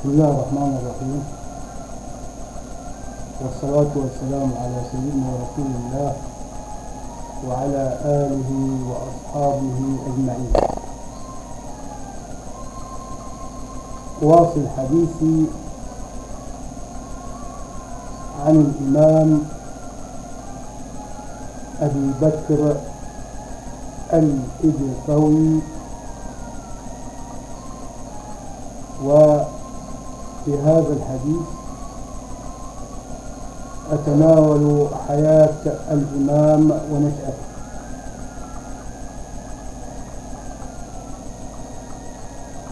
بسم الله الرحمن الرحيم، والصلاة والسلام على سيدنا رسول الله وعلى آله وأصحابه أجمعين. أواصل حديثي عن الإمام أبي بكر الإبرقوي، وفي هذا الحديث أتناول حياة الإمام ونشأته.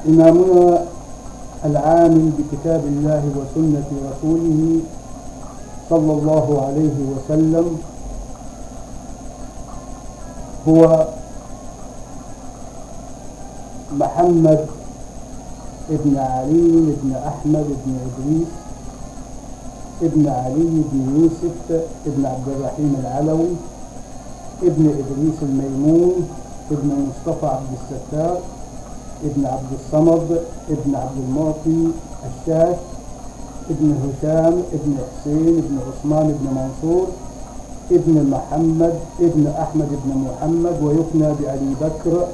إمامنا العامل بكتاب الله وسنة رسوله صلى الله عليه وسلم هو محمد ابن علي ابن أحمد ابن إدريس ابن علي ابن يوسف ابن عبد الرحيم العلوي ابن إدريس الميمون ابن مصطفى عبد الستار ابن عبد الصمد ابن عبد المعطي الشاش ابن هشام ابن حسين ابن عثمان ابن منصور ابن محمد ابن أحمد ابن محمد، ويكنى بأبي بكر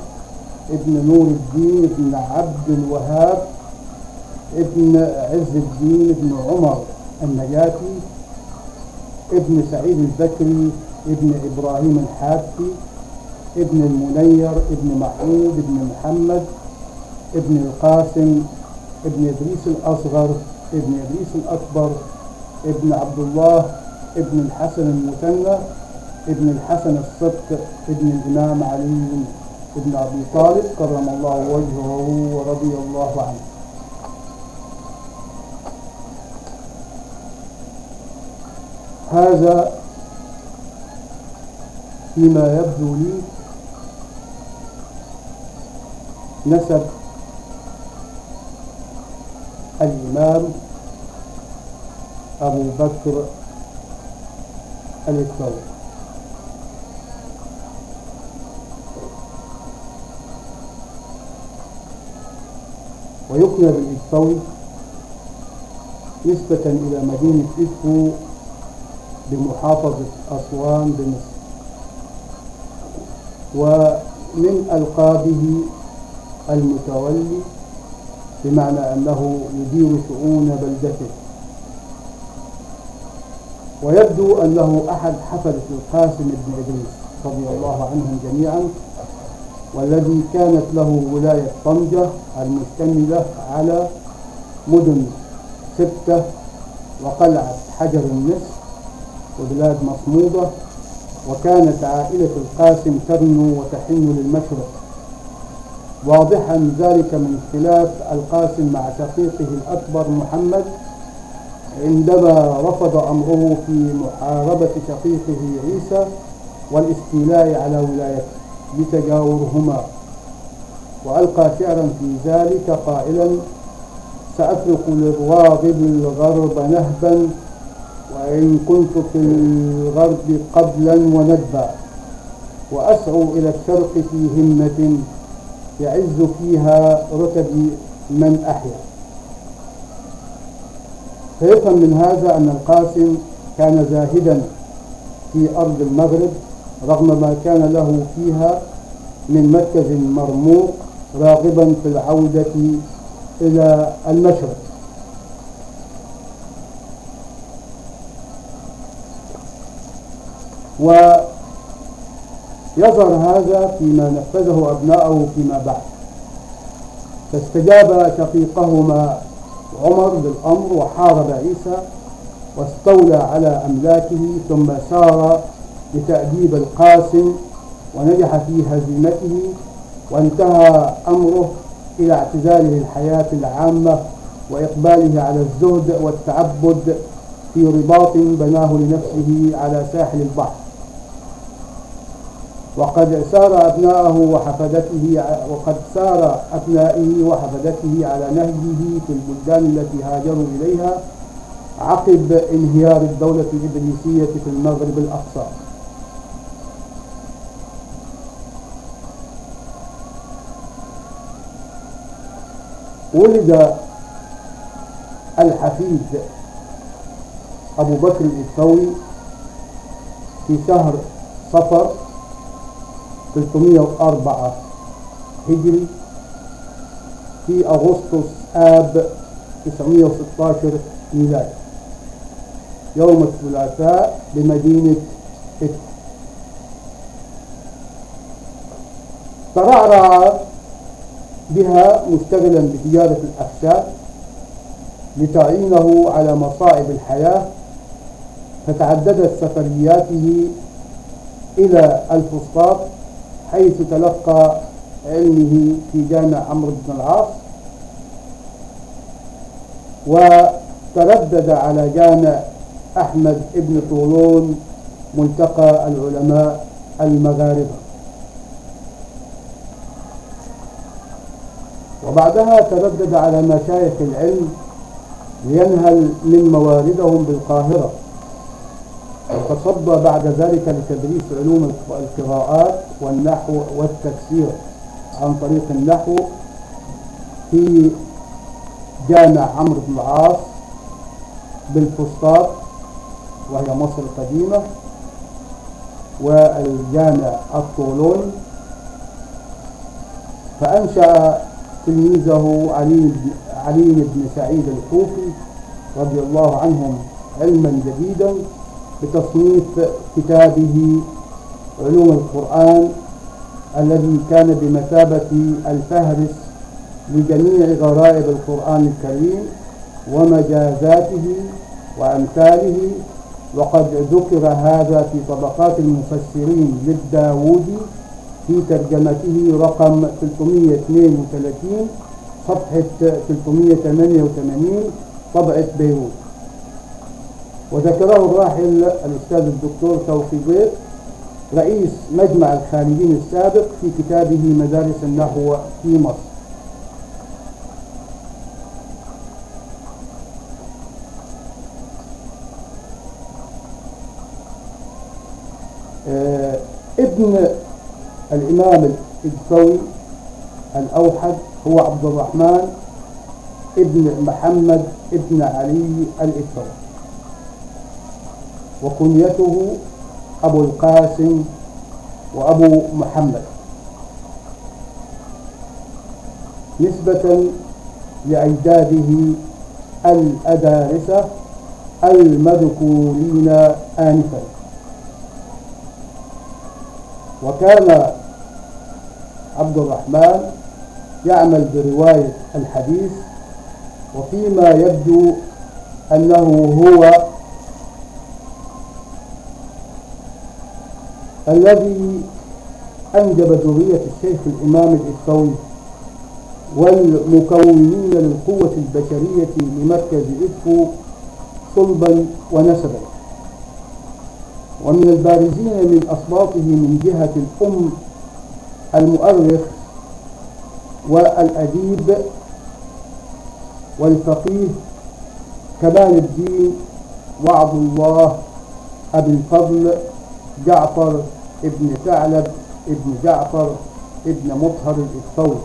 ابن نور الدين ابن عبد الوهاب ابن عز الدين ابن عمر النجاتي ابن سعيد البكري ابن إبراهيم الحافي ابن المنير ابن محمود ابن محمد ابن القاسم ابن إدريس الأصغر ابن إدريس الأكبر ابن عبد الله ابن الحسن المثنى ابن الحسن الصدق ابن الإمام علي ابن أبي طالب كرم الله وجهه ورضي الله عنه. هذا فيما يبدو لي نسب الإمام أبو بكر الإبرقوي. ويكنى بالإبرقوي نسبة إلى مدينة إدفو بمحافظة أسوان بمصر، ومن ألقابه المتولي بمعنى أنه يدير شؤون بلدته. ويبدو أنه أحد حفدة القاسم بن إدريس رضي الله عنهم جميعا، والذي كانت له ولاية طنجة المشتملة على مدن 6 وقلعة حجر النصر وبلاد مصمودة. وكانت عائلة القاسم تبنو وتحن للمشرق، واضحا ذلك من خلاف القاسم مع شقيقه الأكبر محمد عندما رفض أمره في محاربة شقيقه عيسى والاستيلاء على ولايته لتجاورهما، وألقى شعرا في ذلك قائلا: سأفرق للراغب الغرب نهبا وإن كنت في الغرب قبلا وندبا، وأسعو إلى الشرق في همة يعز فيها رتب من أحيا. فيفهم من هذا أن القاسم كان زاهدا في أرض المغرب رغم ما كان له فيها من مركز مرموق، راغبا في العودة إلى المشرق. ويظهر هذا فيما نفذه أبناءه فيما بعد، فاستجاب شقيقهما عمر بالأمر وحارب عيسى واستولى على أملاكه، ثم سار لتأديب القاسم ونجح في هزيمته، وانتهى أمره إلى اعتزاله الحياة العامة وإقباله على الزهد والتعبد في رباط بناه لنفسه على ساحل البحر. وقد سار أبنائه وحفدته على نهجه في البلدان التي هاجروا إليها عقب انهيار الدولة الإدريسية في المغرب الأقصى. ولد الحفيد أبو بكر الإدفوي في شهر صفر 304 هجري، في أغسطس آب 916 ميلادي، يوم الثلاثاء بمدينة إدفو. ترعرع بها مشتغلا بتجارة الأخشاب لتعينه على مصائب الحياة، فتعددت سفرياته إلى الفسطاط حيث تلقى علمه في جامع عمرو بن العاص، وتردد على جامع أحمد بن طولون ملتقى العلماء المغاربة، وبعدها تردد على مشايخ العلم لينهل من مواردهم بالقاهرة، وتصدى بعد ذلك لتدريس علوم القراءات والنحو والتفسير عن طريق النحو في جامع عمرو بن العاص بالفسطاط وهي مصر القديمة، والجامع الطولوني. فأنشأ تلميذه علي بن سعيد الكوفي رضي الله عنهم علما جديدا بتصنيف كتابه علوم القرآن، الذي كان بمثابة الفهرس لجميع غرائب القرآن الكريم ومجازاته وأمثاله. وقد ذكر هذا في طبقات المفسرين للداودي في ترجمته رقم 332 صفحة 388 طبعة بيروت. وذكره الراحل الأستاذ الدكتور توفيق ضيف رئيس مجمع الخالدين السابق في كتابه مدارس النحو في مصر. ابن الإمام الإدفوي الأوحد هو عبد الرحمن ابن محمد ابن علي الإدفوي، وكنيته أبو القاسم وأبو محمد، نسبة لأجداده الأدارسة المذكورين آنفا. وكان عبد الرحمن يعمل برواية الحديث، وفيما يبدو أنه هو الذي أنجب ذرية الشيخ الإمام الإدفوي والمكونين للقوة البشرية لمركز إدفو صلبا ونسبا. ومن البارزين من أصباطه من جهة الأم المؤرخ والأديب والفقيه كمال الدين وعبد الله أبي الفضل جعفر ابن ثعلب ابن جعفر ابن مطهر الإدفوي،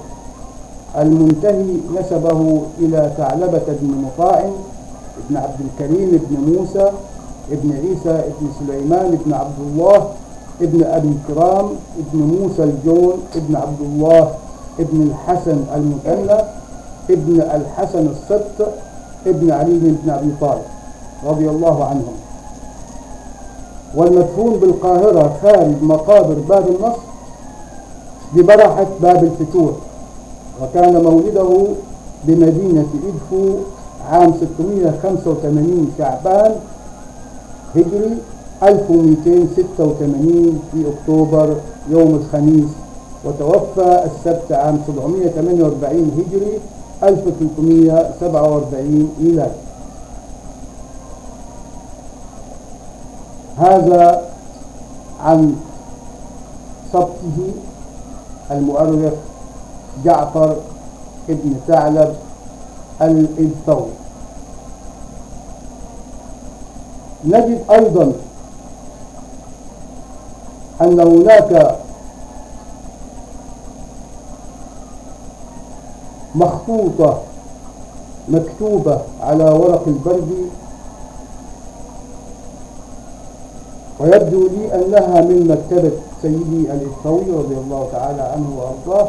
المنتهي نسبه إلى ثعلبة بن مطاع ابن عبد الكريم ابن موسى ابن عيسى ابن سليمان ابن عبد الله ابن أبي الكرام ابن موسى الجون ابن عبد الله ابن الحسن المثنى ابن الحسن السبت ابن علي بن أبي طالب رضي الله عنهم، والمدفون بالقاهرة خارج مقابر باب النصر ببرحة باب الفتوح. وكان مولده بمدينة إدفو عام 685 شعبان هجري 1286 في أكتوبر يوم الخميس، وتوفى السبت عام 748 هجري 1347 ميلادي. هذا عن سبطه المؤرخ جعفر ابن ثعلب الإدفوي. نجد أيضا أن هناك مخطوطة مكتوبة على ورق البرد، ويبدو لي أنها من مكتبة سيدي الإسطوي رضي الله تعالى عنه وأرضاه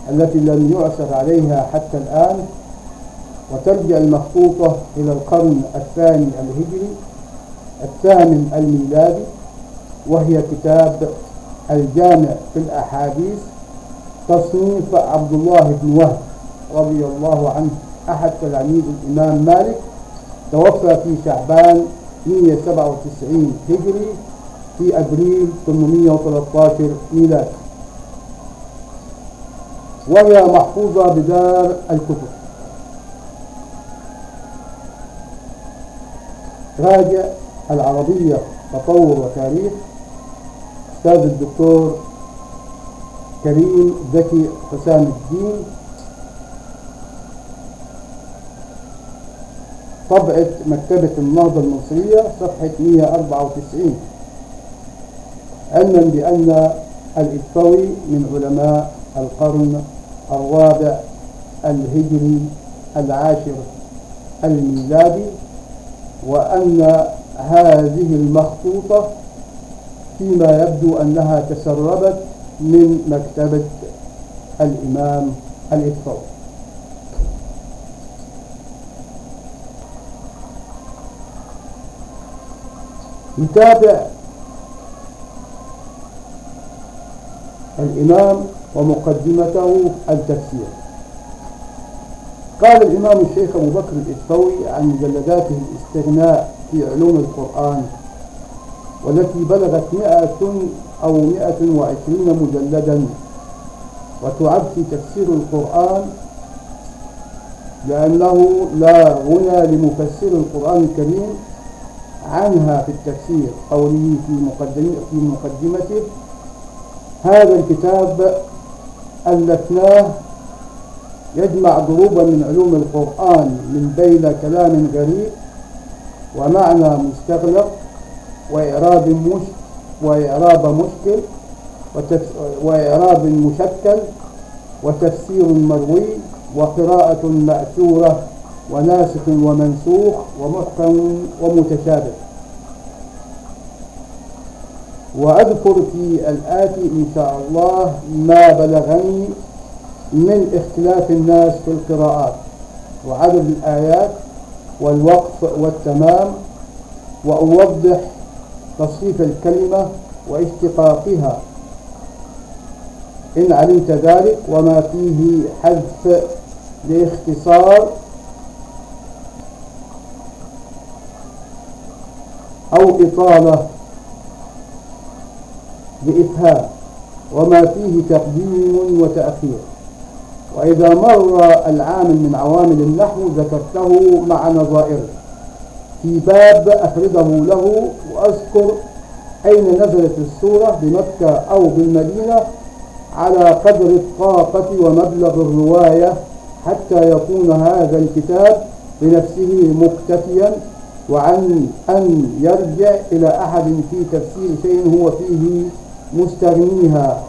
التي لم يعثر عليها حتى الآن، وترجع المخطوطة إلى القرن الثاني الهجري الثامن الميلادي، وهي كتاب الجامع في الأحاديث تصنيف عبد الله بن وهب رضي الله عنه أحد تلاميذ الإمام مالك، توفى في شعبان 197 هجري في أبريل 813 ميلادي، وهي محفوظة بدار الكتب. راجع العربية تطور وتاريخ، أستاذ الدكتور كريم زكي حسام الدين، طبعة مكتبة النهضة المصرية، صفحة 194. علما بأن الإسطوي من علماء القرن الرابع الهجري العاشر الميلادي، وأن هذه المخطوطة فيما يبدو أنها تسربت من مكتبة الإمام الإسطوي. يتابع الإمام ومقدمته التفسير. قال الإمام الشيخ أبو بكر الإسطوي عن مجلداته الاستغناء في علوم القرآن، والتي بلغت 100 أو 120 مجلدا، وتعد في تفسير القرآن، لأنه لا غنى لمفسر القرآن الكريم عنها في التفسير. قوله في مقدمته: هذا الكتاب ألفناه يجمع ضروبا من علوم القرآن من بين كلام غريب ومعنى مستغلق وإعراب مشكل وإعراب مشكل وتفسير مروي وقراءة مأثورة وناسخ ومنسوخ ومحكم ومتشابه. وأذكر في الآتي إن شاء الله ما بلغني من اختلاف الناس في القراءات وعدد الآيات والوقف والتمام، وأوضح تصريف الكلمة واشتقاقها إن علمت ذلك، وما فيه حذف لاختصار أو إطالة لإفهام، وما فيه تقديم وتأخير. وإذا مر العامل من عوامل النحو ذكرته مع نظائره في باب أفرده له، وأذكر أين نزلت السورة بمكة أو بالمدينة على قدر الطاقة ومبلغ الرواية، حتى يكون هذا الكتاب بنفسه مكتفيا، وعن أن يرجع إلى أحد في تفسير شيء هو فيه مستغنيها.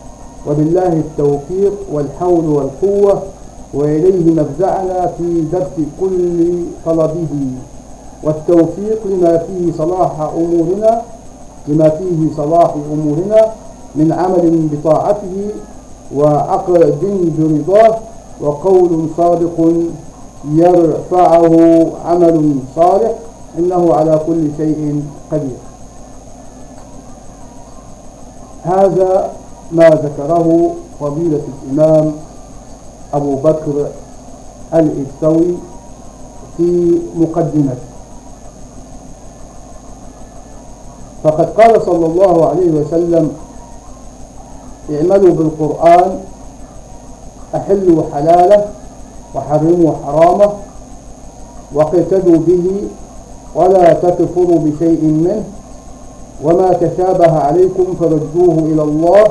وبالله التوفيق والحول والقوة، وإليه مفزعنا في درس كل طلبه، والتوفيق لما فيه صلاح أمورنا من عمل بطاعته وعقد برضاه وقول صادق يرفعه عمل صالح، إنه على كل شيء قدير. هذا ما ذكره فضيلة الإمام أبو بكر الإسطوي في مقدمته. فقد قال صلى الله عليه وسلم: اعملوا بالقرآن، أحلوا حلاله وحرموا حرامه، واقتدوا به ولا تكفروا بشيء منه، وما تشابه عليكم فردوه إلى الله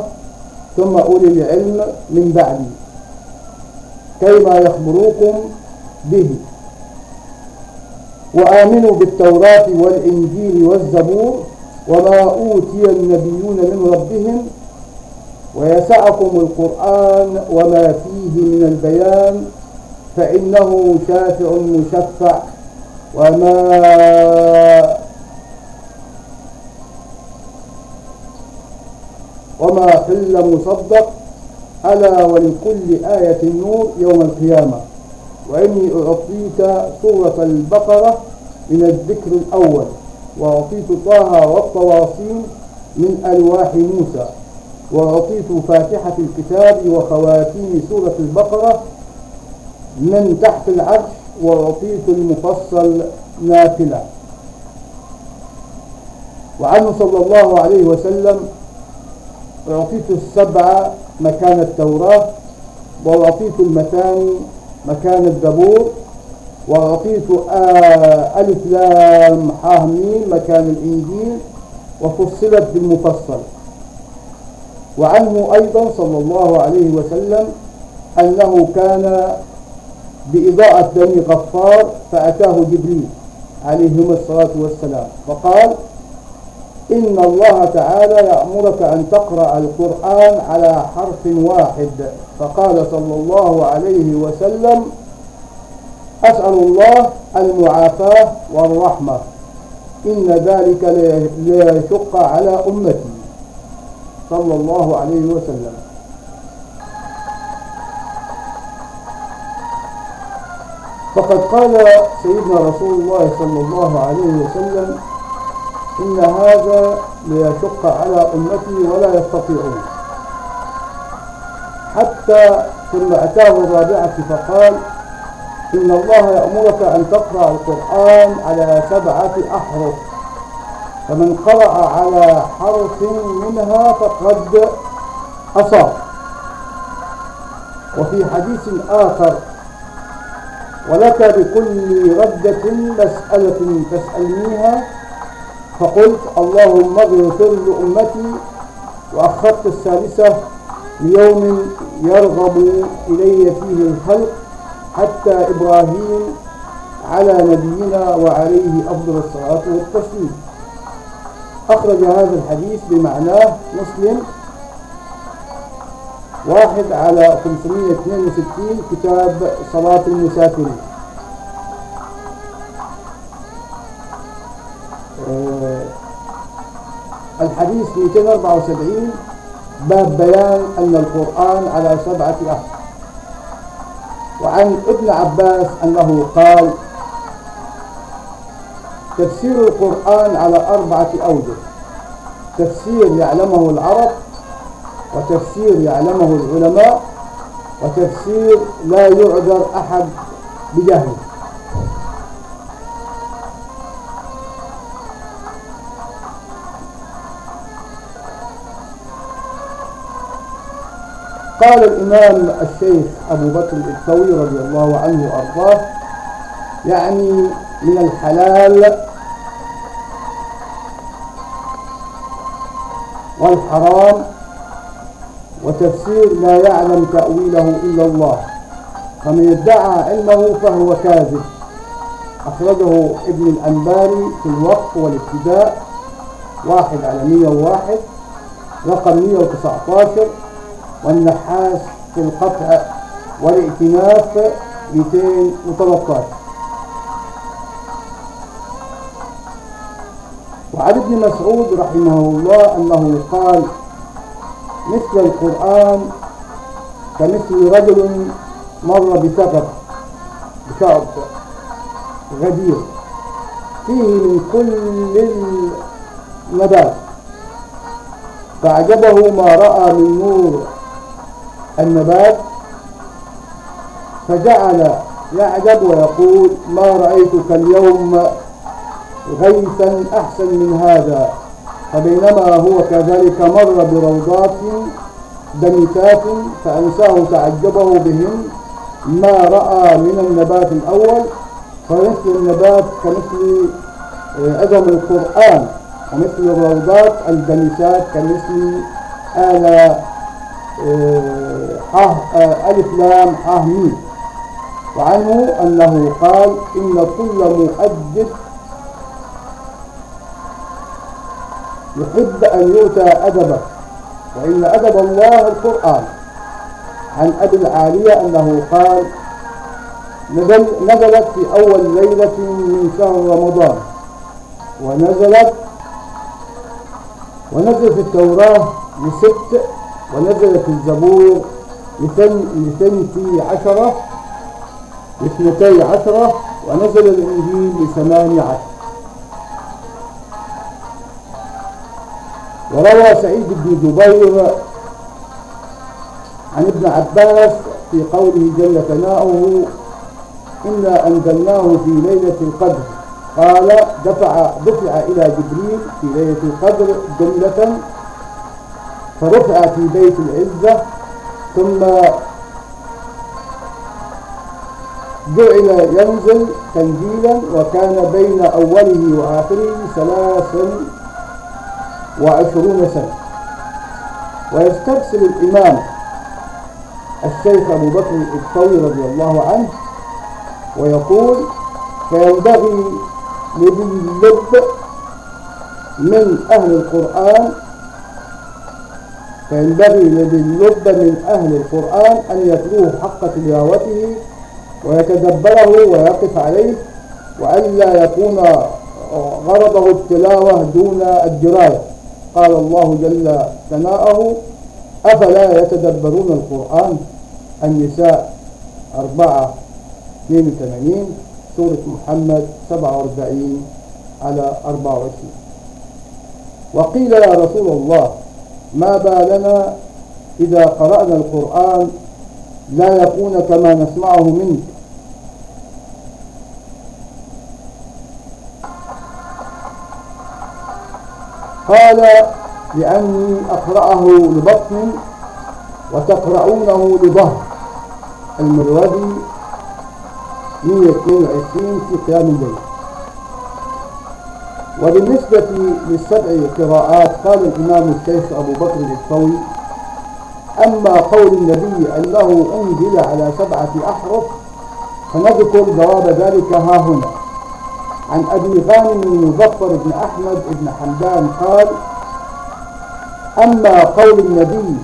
ثم أولي العلم من بعدي كيما يخبروكم به، وآمنوا بالتوراة والإنجيل والزبور وما أوتي النبيون من ربهم، ويسعكم القرآن وما فيه من البيان فإنه شافع مشفع، وما حل مصدق، ألا ولكل آية نور يوم القيامة. وإني أعطيك سورة البقرة من الذكر الأول، وأعطيت طه والطواصين من ألواح موسى، وأعطيت فاتحة الكتاب وخواتيم سورة البقرة من تحت العرش، وأعطيت المفصل نافلة. وعنه صلى الله عليه وسلم: أعطيت السبع مكان التوراة، وأعطيت المثاني مكان الزبور، وأعطيت ألف لام ح ميم مكان الإنجيل، وفصلت بالمفصل. وعنه أيضا صلى الله عليه وسلم أنه كان بإضاءة بني غفار، فأتاه جبريل عليهما الصلاة والسلام فقال: إن الله تعالى يأمرك أن تقرأ القرآن على حرف واحد. فقال صلى الله عليه وسلم: أسأل الله المعافاة والرحمة، إن ذلك لا يشق على أمتي، صلى الله عليه وسلم. فقد قال سيدنا رسول الله صلى الله عليه وسلم: إن هذا ليشق على أمتي ولا يستطيعون. حتى ثم أتاه الرابعة فقال: إن الله يأمرك أن تقرأ القرآن على 7 أحرف، فمن قرأ على حرف منها فقد أصاب. وفي حديث آخر: ولك بكل ردة مسألة تسألنيها، فقلت: اللهم اغفر لأمتي. وأخرت الثالثة ليوم يرغب إلي فيه الخلق، حتى إبراهيم على نبينا وعليه أفضل الصلاة والتسليم. أخرج هذا الحديث بمعناه مسلم 1 على 562 كتاب صلاة المسافرين. الحديث 274 باب بيان أن القرآن على 7 أحرف. وعن ابن عباس أنه قال: تفسير القرآن على 4 أوجه: تفسير يعلمه العرب، وتفسير يعلمه العلماء، وتفسير لا يعذر أحد بجهله. قال الإمام الشيخ أبو بكر الإبتوي رضي الله عنه وأرضاه: يعني من الحلال والحرام، وتفسير لا يعلم تأويله إلا الله، فمن ادعى علمه فهو كاذب. أخرجه ابن الأنباري في الوقف والابتداء 1 على 101 رقم 119، والنحاس في القطع والائتلاف 213. وعن ابن مسعود رحمه الله أنه قال: مثل القرآن كمثل رجل مر بشعب غدير فيه من كل النبات، فأعجبه ما رأى من نور النبات، فجعل يعجب ويقول: ما رأيتك اليوم غيثا أحسن من هذا. فبينما هو كذلك مر بروضات دنيتات، فأنساه تعجبه بهم ما رأى من النبات الأول، فمثل النبات كمثل عظم القرآن، ومثل الروضات الدنيسات كمثل ألف لام ح ميم. وعنه أنه قال: إن كل مؤدب يحب أن يؤتى أدبه، وإن أدب الله القرآن. عن أبي العالية أنه قال: نزلت في أول ليلة من شهر رمضان، ونزلت التوراة ل6، ونزلت الزبور ل12، ونزل الإنجيل ل18. وروى سعيد بن جبير عن ابن عباس في قوله جل ثناؤه: إنا أنزلناه في ليلة القدر، قال: دفع إلى جبريل في ليلة القدر جملة، فرفع في بيت العزة، ثم جعل ينزل تنزيلا، وكان بين أوله وآخره 23 سنة. ويسترسل الإمام الشيخ أبو بكر الإبطوي رضي الله عنه ويقول: فينبغي لذي اللب من أهل القرآن أن يتلوه حق تلاوته ويتدبره ويقف عليه، وألا يكون غرضه التلاوة دون الدراية. قال الله جل ثناؤه: أفلا يتدبرون القرآن. النساء 4:82، سورة محمد 47:24. وقيل: يا رسول الله، ما بالنا إذا قرأنا القرآن لا يكون كما نسمعه منك؟ قال: لأني أقرأه لبطن وتقرؤونه لظهر. المروزي 122 في قيام الليل. وبالنسبة للسبع قراءات قال الإمام الشيخ أبو بكر الإبطوي: أما قول النبي أنه أنزل على 7 أحرف فنذكر جواب ذلك ها هنا. عن أبي غانم المظفر بن أحمد بن حمدان قال: أما قول النبي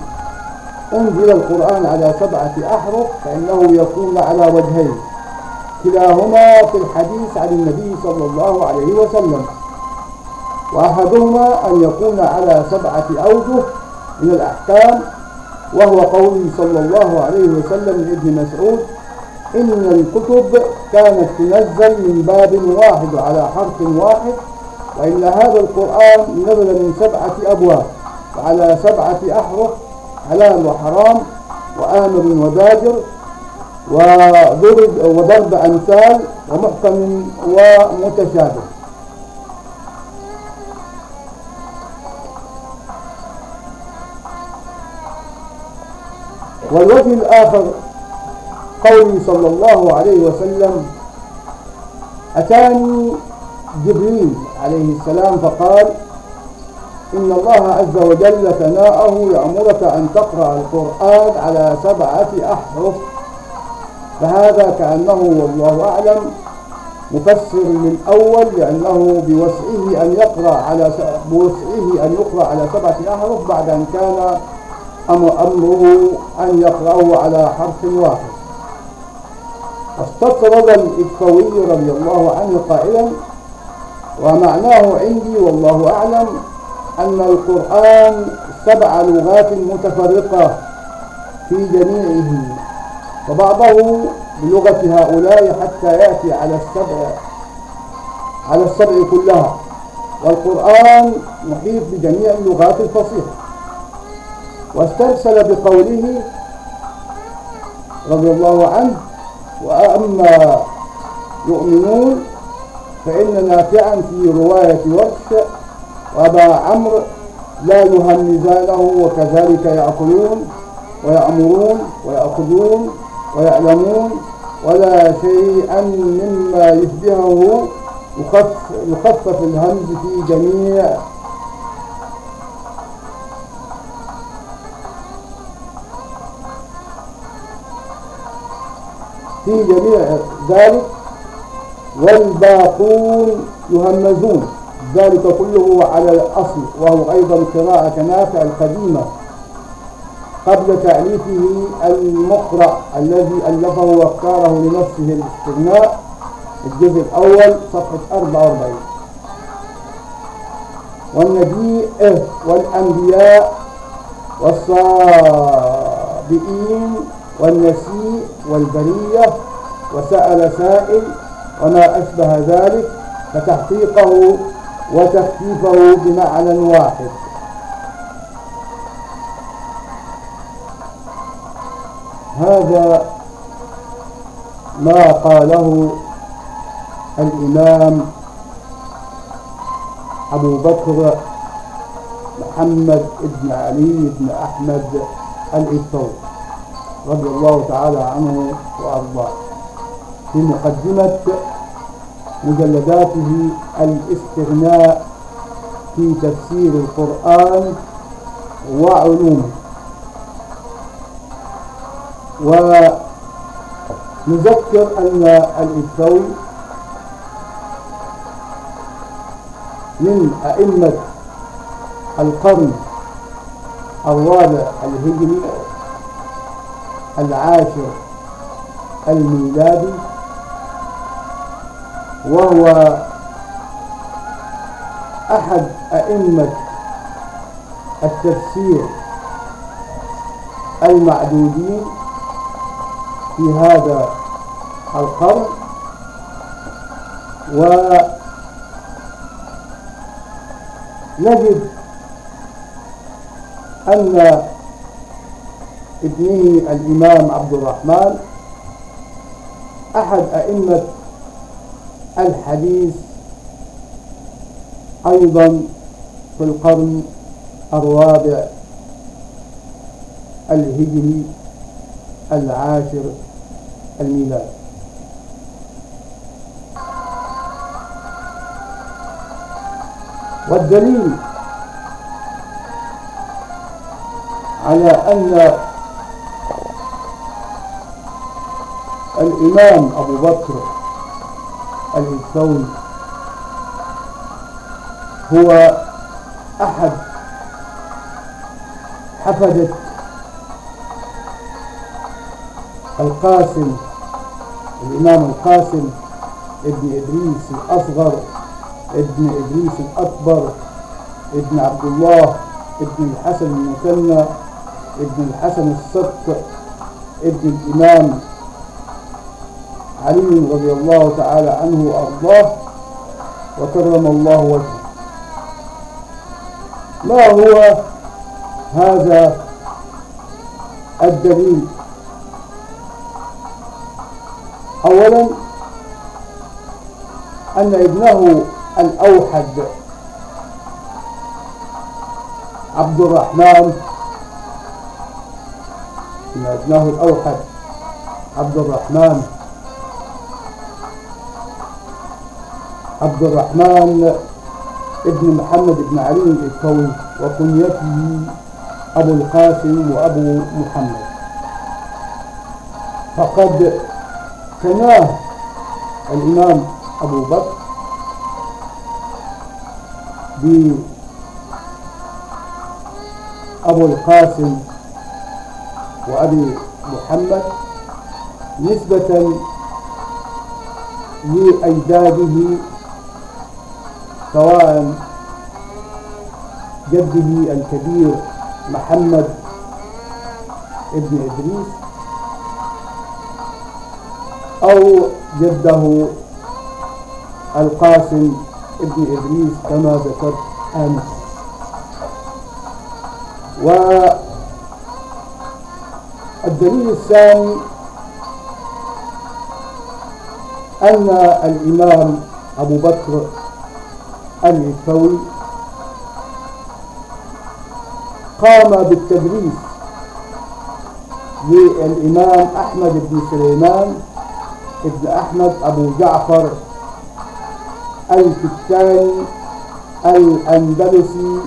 أنزل القرآن على 7 أحرف فإنه يكون على وجهين، كلاهما في الحديث عن النبي صلى الله عليه وسلم، وأحدهما أن يكون على 7 أوجه من الأحكام، وهو قوله صلى الله عليه وسلم لابن مسعود: إن الكتب كانت تنزل من باب واحد على حرف واحد، وإن هذا القرآن نزل من 7 أبواب وعلى 7 أحرف: حلال وحرام، وآمر وزاجر، وضرب أمثال، ومحكم ومتشابه. والوجه الآخر قوله صلى الله عليه وسلم: أتاني جبريل عليه السلام فقال: إن الله عز وجل ثناءه يأمرك أن تقرأ القرآن على 7 أحرف. فهذا كأنه والله أعلم مفسر للأول، لأنه بوسعه أن يقرأ على 7 أحرف بعد أن كان أمره أن يقرأه على حرف واحد. واستطرد الإبطوي رضي الله عنه قائلا: ومعناه عندي والله أعلم أن القرآن 7 لغات متفرقة في جميعه، وبعضه بلغة هؤلاء حتى يأتي على السبع كلها، والقرآن محيط بجميع اللغات الفصيحة. واسترسل بقوله رضي الله عنه: وأما يؤمنون فإن نافعا في رواية ورش وأبا عمرو لا يهمزانه، وكذلك يأكلون ويأمرون ويأخذون ويعلمون، ولا شيئا مما يشبهه يخفف الهمز في جميع ذلك، والباقون يهمزون. ذلك كله على الأصل، وهو أيضا قراءة نافع القديمة. قبل تأليفه المقرأ الذي ألفه واختاره لنفسه الاستغناء، الجزء الأول صفحة 44. والنبي والأنبياء والصابئين والنسيء والبرية وسأل سائل وما أشبه ذلك، فتحقيقه وتخفيفه بمعنى واحد. هذا ما قاله الإمام أبو بكر محمد بن علي بن أحمد الإيثاوي رضي الله تعالى عنه وأرضاه في مقدمة مجلداته الاستغناء في تفسير القرآن وعلومه. ونذكر أن الإيثاوي من أئمة القرن الرابع الهجري العاشر الميلادي، وهو أحد أئمة التفسير المعدودين في هذا القرن. ونجد أن ابنه الإمام عبد الرحمن أحد أئمة الحديث أيضا في القرن الرابع الهجري العاشر الميلادي. والدليل على أن الإمام أبو بكر الإيثاوي هو أحد حفدة القاسم، الإمام القاسم ابن إدريس الأصغر ابن إدريس الأكبر ابن عبد الله ابن الحسن المثنى ابن الحسن السبط ابن الإمام علي رضي الله تعالى عنه وأرضاه وكرم الله وجهه. ما هو هذا الدليل؟ أولا أن ابنه الأوحد عبد الرحمن، إن ابنه الأوحد عبد الرحمن ابن محمد بن علي الإيثاوي، وكنيته أبو القاسم وأبو محمد، فقد كناه الإمام أبو بكر بأبو القاسم وأبي محمد نسبة لأجداده، سواء جده الكبير محمد ابن إدريس أو جده القاسم ابن إدريس كما ذكرت آنفا. والدليل الثاني أن الإمام أبو بكر الإيثاوي قام بالتدريس للإمام أحمد بن سليمان ابن أحمد أبو جعفر الكتاني الأندلسي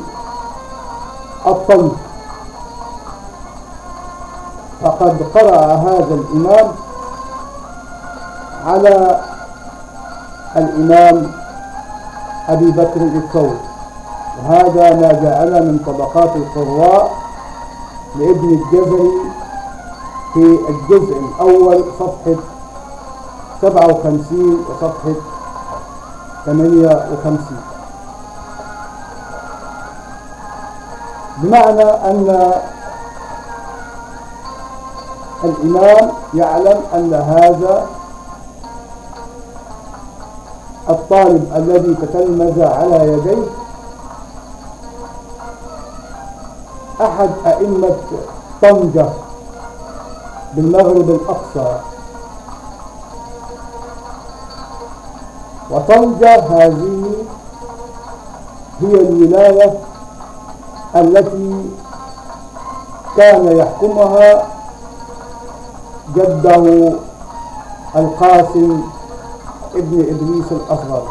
الطنطي، فقد قرأ هذا الإمام على الإمام أبي بكر الإيثاوي، وهذا ما جعل من طبقات القراء لابن الجزري في الجزء الأول صفحة 57 وصفحة 58. بمعنى أن الإمام يعلم أن هذا الطالب الذي تتلمذ على يديه أحد أئمة طنجة بالمغرب الأقصى، وطنجة هذه هي الولاية التي كان يحكمها جده القاسم ابن إدريس الأصغر.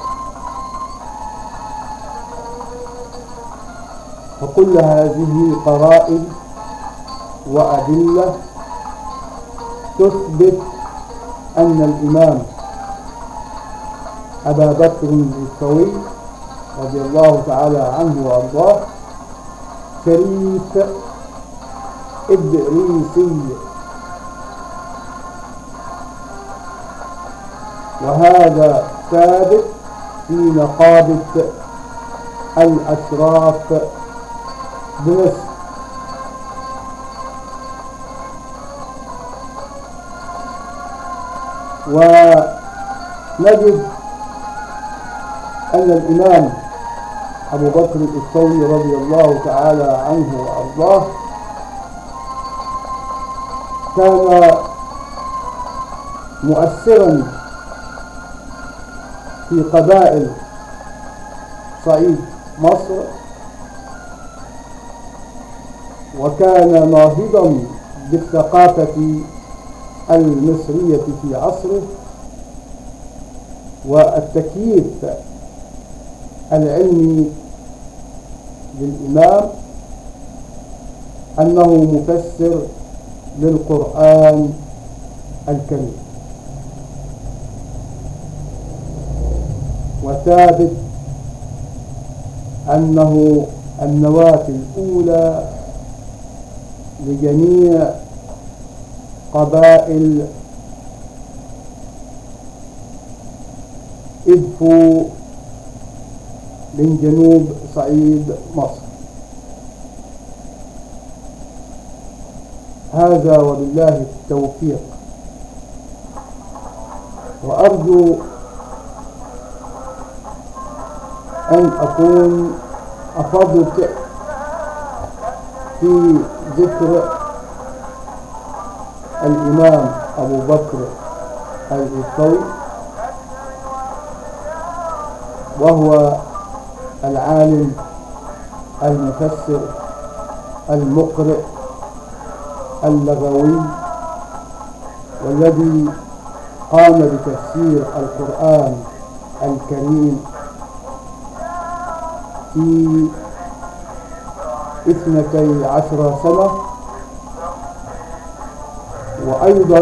فكل هذه قرائن وأدلة تثبت أن الإمام أبا بكر الإسكوي رضي الله تعالى عنه وأرضاه شريف إدريسي، وهذا ثابت في نقابة الأشراف بمصر. ونجد أن الإمام أبو بكر الإسكوي رضي الله تعالى عنه وأرضاه كان مؤثرا في قبائل صعيد مصر، وكان ناهضا بالثقافة المصرية في عصره، والتكييف العلمي للإمام أنه مفسر للقرآن الكريم. وثابت أنه النواة الأولى لجميع قبائل إدفو من جنوب صعيد مصر. هذا وبالله التوفيق. وأرجو أن أكون أفضت في ذكر الإمام أبو بكر الإسكوي، وهو العالم المفسر المقرئ اللغوي، والذي قام بتفسير القرآن الكريم في 12 سنة، وأيضا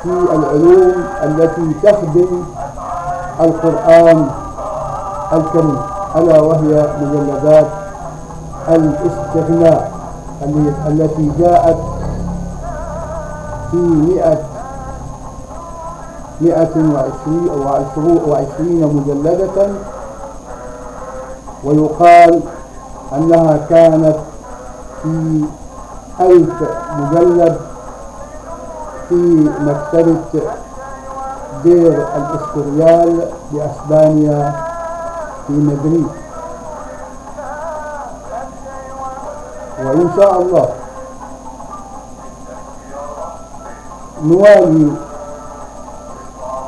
في العلوم التي تخدم القرآن الكريم، ألا وهي مجلدات الاستغناء التي جاءت في 120 مجلدة، ويقال أنها كانت في 1000 مجلد في مكتبة دير الإسكوريال بأسبانيا في مدريد. وإن شاء الله نوالي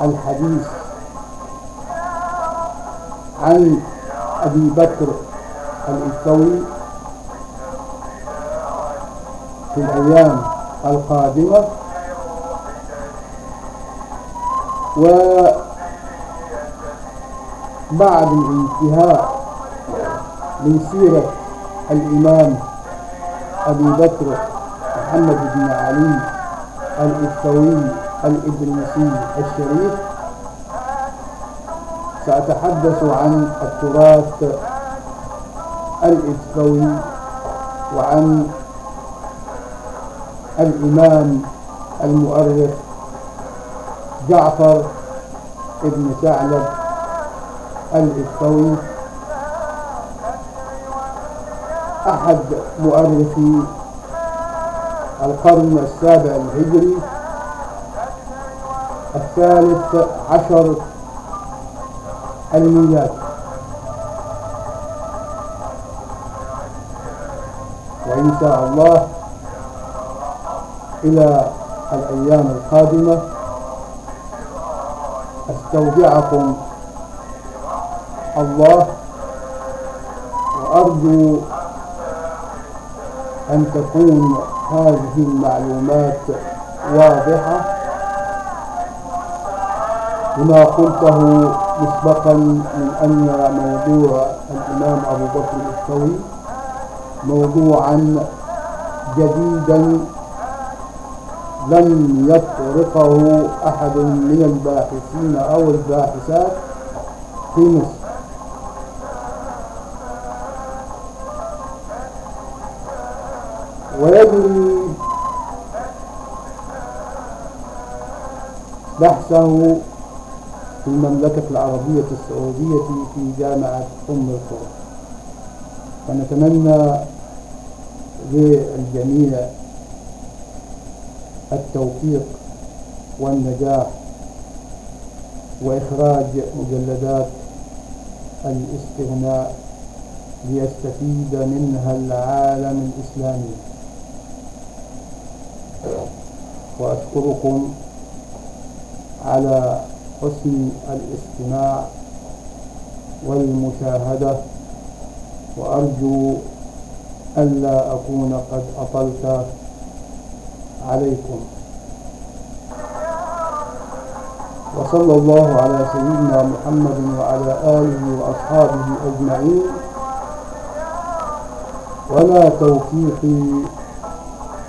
الحديث عن أبي بكر الإسكوي في الأيام القادمة. وبعد الانتهاء من سيرة الإمام أبي بكر محمد بن علي الإسكوي الإدريسي الشريف، سأتحدث عن التراث الإسكوي وعن الإمام المؤرخ جعفر ابن ثعلب الإسطوي أحد مؤرخي القرن السابع الهجري الثالث عشر الميلادي. وإن شاء الله إلى الأيام القادمة أستودعكم الله، وأرجو أن تكون هذه المعلومات واضحة لما قلته مسبقا من أن موضوع الإمام أبو بكر الإسطوي موضوعا جديدا لم يطرقه أحد من الباحثين أو الباحثات في مصر. ويجري بحثه في المملكة العربية السعودية في جامعة أم القرى، ونتمنى للجميع التوفيق والنجاح وإخراج مجلدات الاستغناء ليستفيد منها العالم الإسلامي. وأشكركم على حسن الاستماع والمشاهدة، وأرجو ألا أكون قد أطلت عليكم. وصلى الله على سيدنا محمد وعلى آله وأصحابه أجمعين، ولا توفيقي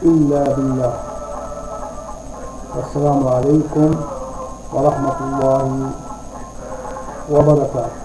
إلا بالله. والسلام عليكم ورحمة الله وبركاته.